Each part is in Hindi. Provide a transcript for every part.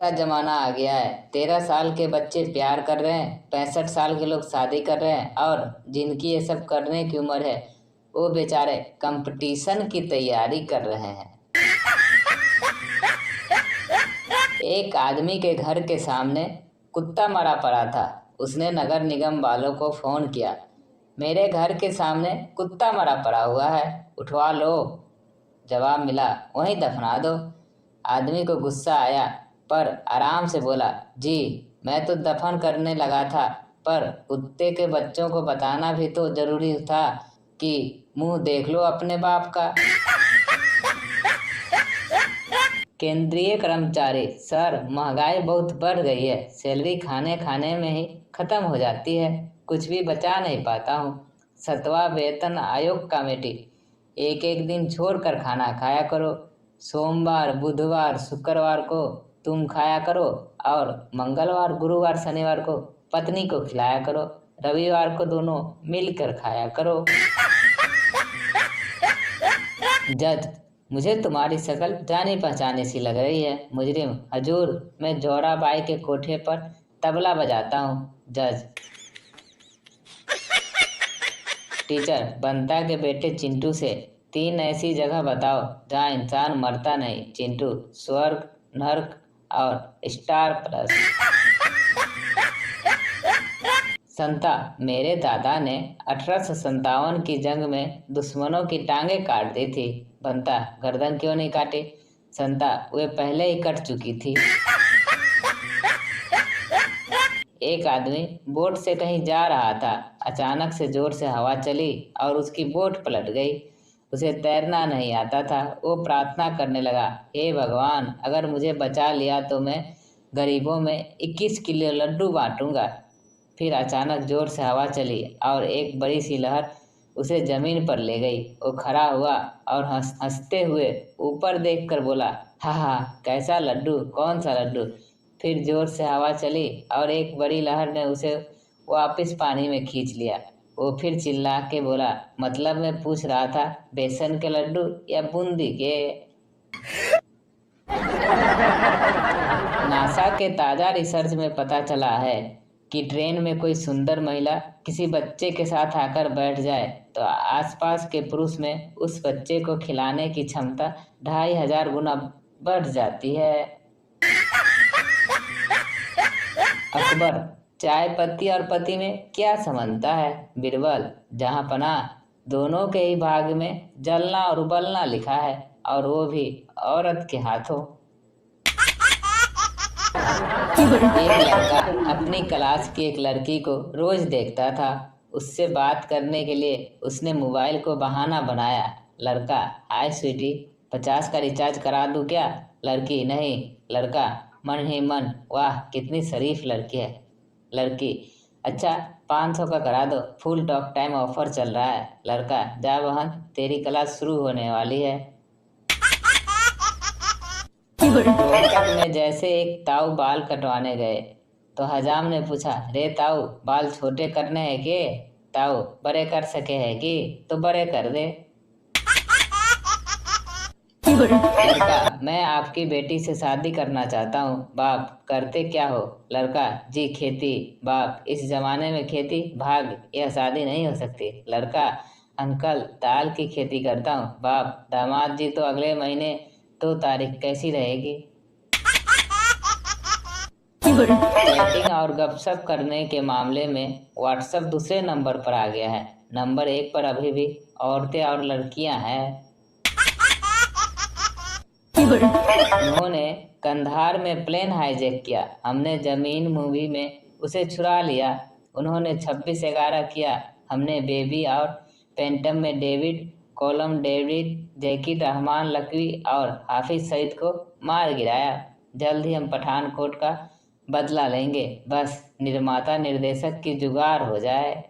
का जमाना आ गया है। 13 साल के बच्चे प्यार कर रहे हैं, 65 साल के लोग शादी कर रहे हैं, और जिनकी ये सब करने की उम्र है वो बेचारे कंपटीशन की तैयारी कर रहे हैं। एक आदमी के घर के सामने कुत्ता मरा पड़ा था। उसने नगर निगम वालों को फोन किया, मेरे घर के सामने कुत्ता मरा पड़ा हुआ है, उठवा लो। जवाब मिला, वहीं दफना दो। आदमी को गुस्सा आया पर आराम से बोला, जी मैं तो दफन करने लगा था, पर कुत्ते के बच्चों को बताना भी तो जरूरी था कि मुंह देख लो अपने बाप का। केंद्रीय कर्मचारी, सर महंगाई बहुत बढ़ गई है, सैलरी खाने खाने में ही खत्म हो जाती है, कुछ भी बचा नहीं पाता हूँ। 7वां वेतन आयोग कमेटी, एक एक दिन छोड़कर खाना खाया करो। सोमवार बुधवार शुक्रवार को तुम खाया करो और मंगलवार गुरुवार शनिवार को पत्नी को खिलाया करो, रविवार को दोनों मिलकर खाया करो। जज, मुझे तुम्हारी शक्ल जानी पहचानी सी लग रही है। मुजरिम, हजूर मैं जोराबाई के कोठे पर तबला बजाता हूँ। जज। टीचर, बंता के बेटे चिंटू से 3 ऐसी जगह बताओ जहाँ इंसान मरता नहीं। चिंटू, स्वर्ग, नर्क और स्टार प्लस। संता, मेरे दादा ने 1857 की जंग में दुश्मनों की टांगे काट दी थी। बंता, गर्दन क्यों नहीं काटी? संता, वे पहले ही कट चुकी थी। एक आदमी बोट से कहीं जा रहा था, अचानक से जोर से हवा चली और उसकी बोट पलट गई। उसे तैरना नहीं आता था। वो प्रार्थना करने लगा, हे भगवान, अगर मुझे बचा लिया तो मैं गरीबों में 21 किलो लड्डू बांटूंगा। फिर अचानक जोर से हवा चली और एक बड़ी सी लहर उसे जमीन पर ले गई। वो खड़ा हुआ और हंसते हुए ऊपर देखकर बोला, हा हा, कैसा लड्डू, कौन सा लड्डू? फिर जोर से हवा चली और एक बड़ी लहर ने उसे वापस पानी में खींच लिया। वो फिर चिल्ला के बोला, मतलब मैं पूछ रहा था बेसन के लड्डू या बूंदी के? नासा के ताज़ा रिसर्च में पता चला है कि ट्रेन में कोई सुंदर महिला किसी बच्चे के साथ आकर बैठ जाए तो आसपास के पुरुष में उस बच्चे को खिलाने की क्षमता 2500 गुना बढ़ जाती है। अकबर, चाय पत्ती और पति में क्या समानता है? बीरबल, जहाँ पनाह, दोनों के ही भाग में जलना और उबलना लिखा है, और वो भी औरत के हाथों। एक लड़का अपनी क्लास की एक लड़की को रोज देखता था। उससे बात करने के लिए उसने मोबाइल को बहाना बनाया। लड़का, हाय स्वीटी, 50 का रिचार्ज करा दूं क्या? लड़की, नहीं। लड़का, मन ही मन, वाह कितनी शरीफ लड़की है। लड़की, अच्छा 500 का करा दो, फुल टॉक टाइम ऑफर चल रहा है। लड़का, जा बहन, तेरी क्लास शुरू होने वाली है। रोहतक में जैसे एक ताऊ बाल कटवाने गए तो हजाम ने पूछा, रे ताऊ, बाल छोटे करने हैं के? ताऊ, बड़े कर सके है कि? तो बड़े कर दे। लड़का, मैं आपकी बेटी से शादी करना चाहता हूँ। बाप, करते क्या हो? लड़का, जी खेती। बाप, इस जमाने में खेती भाग, यह शादी नहीं हो सकती। लड़का, अंकल, दाल की खेती करता हूँ। बाप, दामाद जी तो अगले महीने 2 तारीख कैसी रहेगी? चैटिंग और गपशप करने के मामले में व्हाट्सएप दूसरे नंबर पर आ गया है। नंबर 1 पर अभी भी औरतें और लड़कियां हैं। उन्होंने कंधार में प्लेन हाईजैक किया, हमने जमीन मूवी में उसे छुड़ा लिया। उन्होंने 26/11 किया, हमने बेबी और पेंटम में डेविड कॉलम, डेविड जैकी, रहमान लकवी और हाफिज सईद को मार गिराया। जल्द ही हम पठानकोट का बदला लेंगे, बस निर्माता निर्देशक की जुगाड़ हो जाए।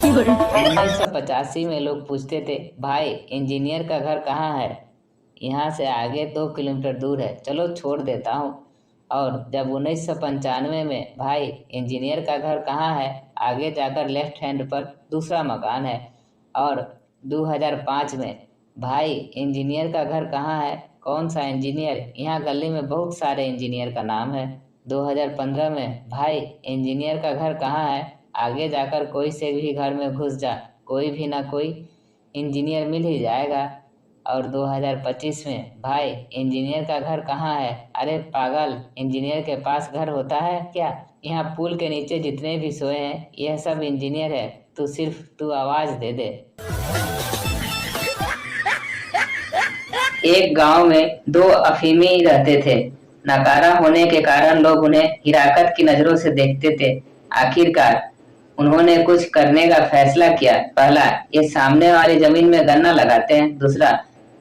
1985 में लोग पूछते थे, भाई इंजीनियर का घर कहाँ है? यहाँ से आगे 2 किलोमीटर दूर है, चलो छोड़ देता हूँ। और जब 1995 में, भाई इंजीनियर का घर कहाँ है? आगे जाकर लेफ्ट हैंड पर दूसरा मकान है। और 2005 में, भाई इंजीनियर का घर कहाँ है? कौन सा इंजीनियर? यहाँ गली में बहुत सारे इंजीनियर का नाम है। 2015 में भाई इंजीनियर का घर कहाँ है? आगे जाकर कोई से भी घर में घुस जा, कोई भी ना कोई इंजीनियर मिल ही जाएगा। और 2025 में भाई इंजीनियर का घर कहाँ है? अरे पागल, इंजीनियर के पास घर होता है क्या? यहाँ पुल के नीचे जितने भी सोए हैं यह सब इंजीनियर है। तू आवाज दे दे। एक गांव में दो अफीमी रहते थे। नकारा होने के कारण लोग उन्हें हिराकत की नजरों से देखते थे। आखिरकार उन्होंने कुछ करने का फैसला किया। पहला, ये सामने वाली जमीन में गन्ना लगाते हैं। दूसरा,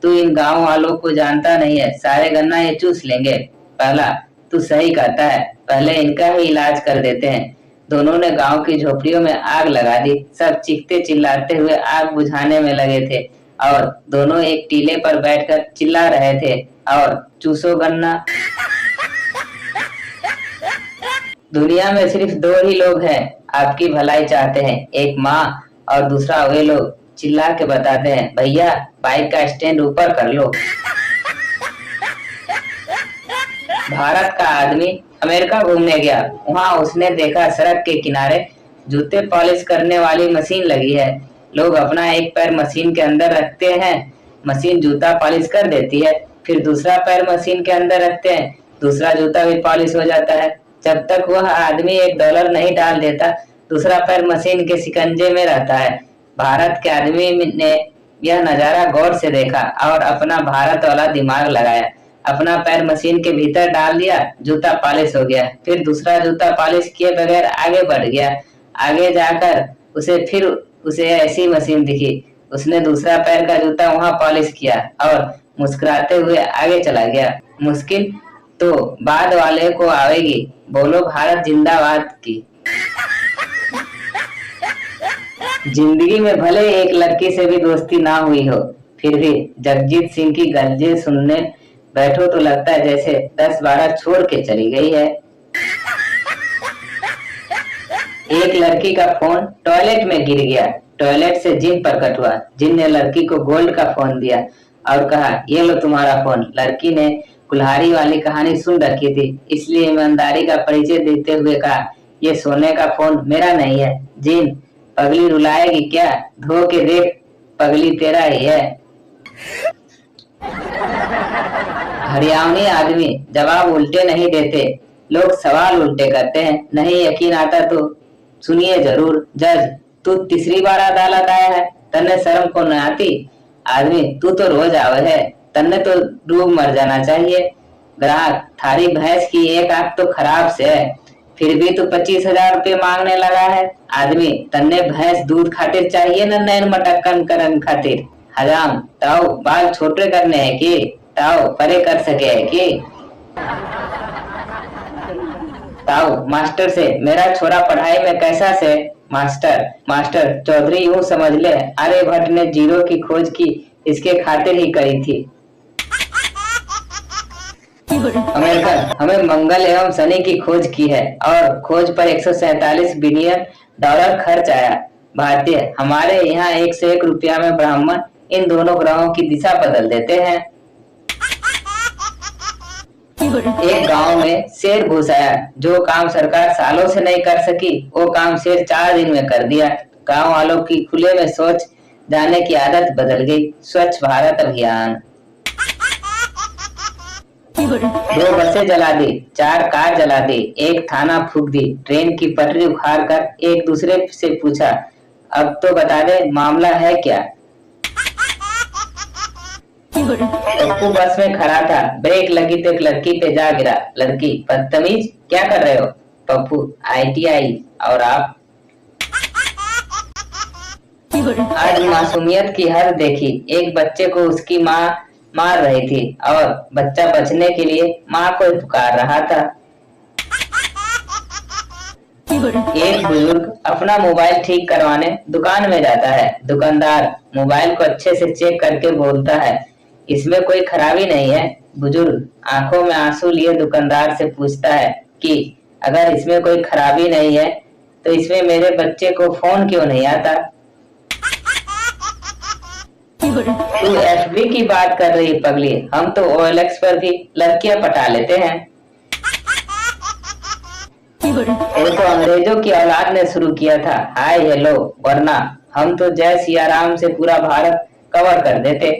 तू इन गांव वालों को जानता नहीं है, सारे गन्ना ये चूस लेंगे। पहला, तू सही कहता है, पहले इनका ही इलाज कर देते हैं। दोनों ने गांव की झोपड़ियों में आग लगा दी। सब चीखते चिल्लाते हुए आग बुझाने में लगे थे और दोनों एक टीले पर बैठकर चिल्ला रहे थे और चूसो गन्ना। दुनिया में सिर्फ दो ही लोग हैं आपकी भलाई चाहते हैं, एक माँ और दूसरा वे लोग चिल्ला के बताते हैं, भैया बाइक का स्टैंड ऊपर कर लो। भारत का आदमी अमेरिका घूमने गया। वहाँ उसने देखा सड़क के किनारे जूते पॉलिश करने वाली मशीन लगी है। लोग अपना एक पैर मशीन के अंदर रखते हैं, मशीन जूता पॉलिश कर देती है। फिर दूसरा पैर मशीन के अंदर रखते हैं, दूसरा जूता भी पॉलिश हो जाता है। जब तक वह आदमी $1 नहीं डाल देता, दूसरा पैर मशीन के शिकंजे में रहता है। भारत के आदमी ने यह नजारा गौर से देखा और अपना भारत वाला दिमाग लगाया। अपना पैर मशीन के भीतर डाल दिया, जूता पॉलिश हो गया। फिर दूसरा जूता पॉलिश किए बगैर आगे बढ़ गया। आगे जाकर उसे ऐसी मशीन दिखी। उसने दूसरा पैर का जूता वहां पॉलिश किया और मुस्कुराते हुए आगे चला गया। मुश्किल तो बाद वाले को आवेगी, बोलो भारत जिंदाबाद की। जिंदगी में भले एक लड़की से भी दोस्ती ना हुई हो, फिर भी जगजीत सिंह की गंजे सुनने बैठो तो लगता है जैसे 10-12 छोड़ के चली गई है। एक लड़की का फोन टॉयलेट में गिर गया। टॉयलेट से जिन प्रकट हुआ। जिन ने लड़की को गोल्ड का फोन दिया और कहा, ये लो तुम्हारा फोन। लड़की ने कुल्हाड़ी वाली कहानी सुन रखी थी, इसलिए ईमानदारी का परिचय देते हुए कहा, ये सोने का फोन मेरा नहीं है। जिन, पगली रुलाएगी क्या? धो के देख, पगली तेरा ही है। हरियाणवी आदमी जवाब उल्टे नहीं देते, लोग सवाल उल्टे करते हैं। नहीं यकीन आता तो सुनिए जरूर। जज, तू तीसरी बार अदालत आया है, तन्ने शर्म को न आती? आदमी, तू तो रोज आवे है, तन्ने तो डूब मर जाना चाहिए। ग्राहक, थारी भैंस की एक आंख तो खराब से है, फिर भी तू 25,000 रुपये मांगने लगा है। आदमी, तन्ने भैंस दूध खातिर चाहिए न नैन मटक्कन करन खातिर? हराम, ताऊ बाल छोटे करने हैं कि ताऊ परे कर सके है कि? ताऊ मास्टर से, मेरा छोरा पढ़ाई में कैसा से? मास्टर चौधरी यूं समझ ले, आर्यभट्ट ने जीरो की खोज की, इसके खातिर ही करी थी। अमेरिकन, हमें मंगल एवं शनि की खोज की है और खोज पर $147 बिलियन खर्च आया। भारतीय, हमारे यहाँ 101 रुपया में ब्राह्मण इन दोनों ग्रहों की दिशा बदल देते हैं। एक गांव में शेर घुस आया। जो काम सरकार सालों से नहीं कर सकी, वो काम शेर 4 दिन में कर दिया। गांव वालों की खुले में शौच जाने की आदत बदल गई। स्वच्छ भारत अभियान। 2 बसें जला दी, 4 कार जला दी, 1 थाना फूंक दी, ट्रेन की पटरी उखाड़ कर एक दूसरे से पूछा, अब तो बता दे मामला है क्या? पप्पू बस में खड़ा था, ब्रेक लगी तो एक लड़की पे जा गिरा। लड़की, बदतमीज, क्या कर रहे हो? पप्पू, ITI। और आप? आज मासूमियत की हद देखी। एक बच्चे को उसकी माँ मार रही थी और बच्चा बचने के लिए माँ को पुकार रहा था। एक बुजुर्ग अपना मोबाइल ठीक करवाने दुकान में जाता है। दुकानदार मोबाइल को अच्छे से चेक करके बोलता है, इसमें कोई खराबी नहीं है। बुजुर्ग आंखों में आंसू लिए दुकानदार से पूछता है कि अगर इसमें कोई खराबी नहीं है तो इसमें मेरे बच्चे को फोन क्यों नहीं आता? तू एफबी की बात कर रही पगली, हम तो OLX पर भी लड़कियां पटा लेते हैं। ये तो अंग्रेजों की औलाद ने शुरू किया था, हाय हेलो, वरना हम तो जय सिया राम से पूरा भारत कवर कर देते।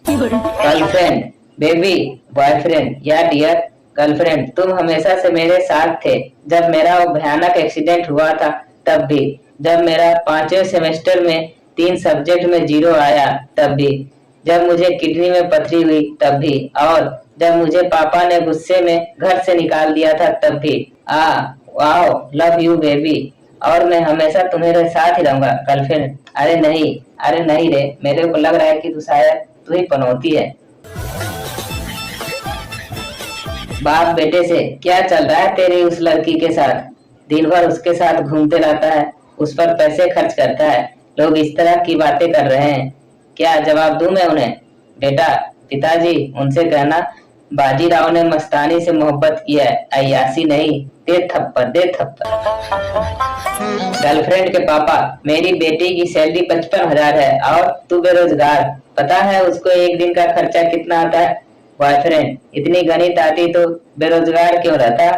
गर्लफ्रेंड, बेबी, बॉयफ्रेंड या डियर गर्लफ्रेंड, तुम हमेशा से मेरे साथ थे। जब मेरा वो भयानक एक्सीडेंट हुआ था तब भी, जब मेरा 5वें सेमेस्टर में 3 सब्जेक्ट में 0 आया तब भी, जब मुझे किडनी में पथरी हुई तब भी, और जब मुझे पापा ने गुस्से में घर से निकाल दिया था तब भी। वाओ, लव यू बेबी, और मैं हमेशा तुम्हारे साथ ही रहूंगा गर्लफ्रेंड। अरे नहीं रे, मेरे को लग रहा है कि तू शायद तू ही पनौती है। बाप बेटे से क्या चल रहा है तेरी उस लड़की के साथ? दिन भर उसके साथ घूमते रहता है, उस पर पैसे खर्च करता है, लोग इस तरह की बातें कर रहे हैं, क्या जवाब दूं मैं उन्हें? बेटा, पिताजी उनसे कहना बाजीराव ने मस्तानी से मोहब्बत किया है, अय्यासी नहीं। दे थप्पड़, दे थप्पड़। गर्लफ्रेंड के पापा, मेरी बेटी की सैलरी 55,000 है और तू बेरोजगार, पता है उसको एक दिन का खर्चा कितना आता है? बॉयफ्रेंड, इतनी गणित आती तो बेरोजगार क्यों रहता?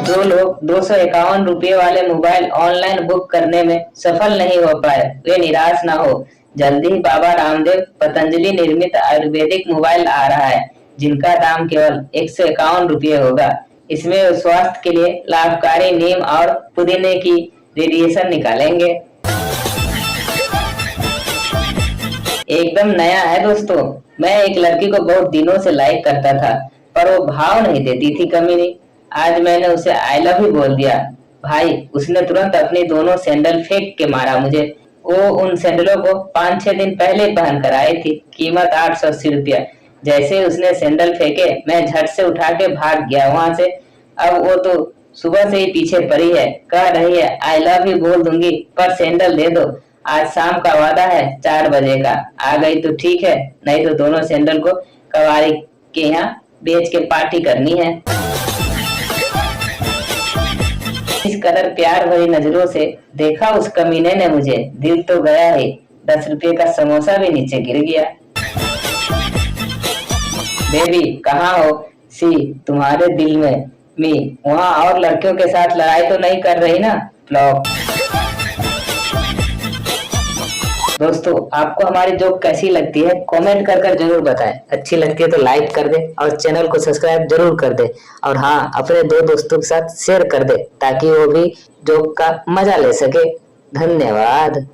जो लोग 251 रुपये वाले मोबाइल ऑनलाइन बुक करने में सफल नहीं हो पाए, वे निराश ना हो। जल्दी ही बाबा रामदेव पतंजलि निर्मित आयुर्वेदिक मोबाइल आ रहा है, जिनका दाम केवल 151 रुपये होगा। इसमें स्वास्थ्य के लिए लाभकारी नीम और पुदीने की रेडिएशन निकालेंगे। एकदम नया है दोस्तों। मैं एक लड़की को बहुत दिनों से लाइक करता था, पर वो भाव नहीं देती थी कमीनी। आज मैंने उसे आई लव यू बोल दिया। भाई, उसने तुरंत अपनी दोनों सैंडल फेंक के मारा मुझे। वो उन सैंडलों को 5-6 दिन पहले पहन कर आई थी, कीमत 880 रुपया। जैसे उसने सैंडल फेंके, मैं झट से उठा के भाग गया वहां से। अब वो तो सुबह से ही पीछे पड़ी है, कह रही है आई लव यू बोल दूंगी पर सैंडल दे दो। आज शाम का वादा है 4 बजे का, आ गई तो ठीक है, नहीं तो दोनों सैंडल को कवारी के यहाँ बेच के पार्टी करनी है। इस कदर प्यार भरी नजरों से देखा उस कमीने ने मुझे, दिल तो गया ही, 10 रुपये का समोसा भी नीचे गिर गया। बेबी कहाँ हो? सी तुम्हारे दिल में मी, वहाँ और लड़कियों के साथ लड़ाई तो नहीं कर रही ना? फ्लॉप। दोस्तों, आपको हमारी जोक कैसी लगती है कमेंट कर जरूर बताएं। अच्छी लगती है तो लाइक कर दे और चैनल को सब्सक्राइब जरूर कर दे। और हाँ, अपने 2 दोस्तों के साथ शेयर कर दे ताकि वो भी जोक का मजा ले सके। धन्यवाद।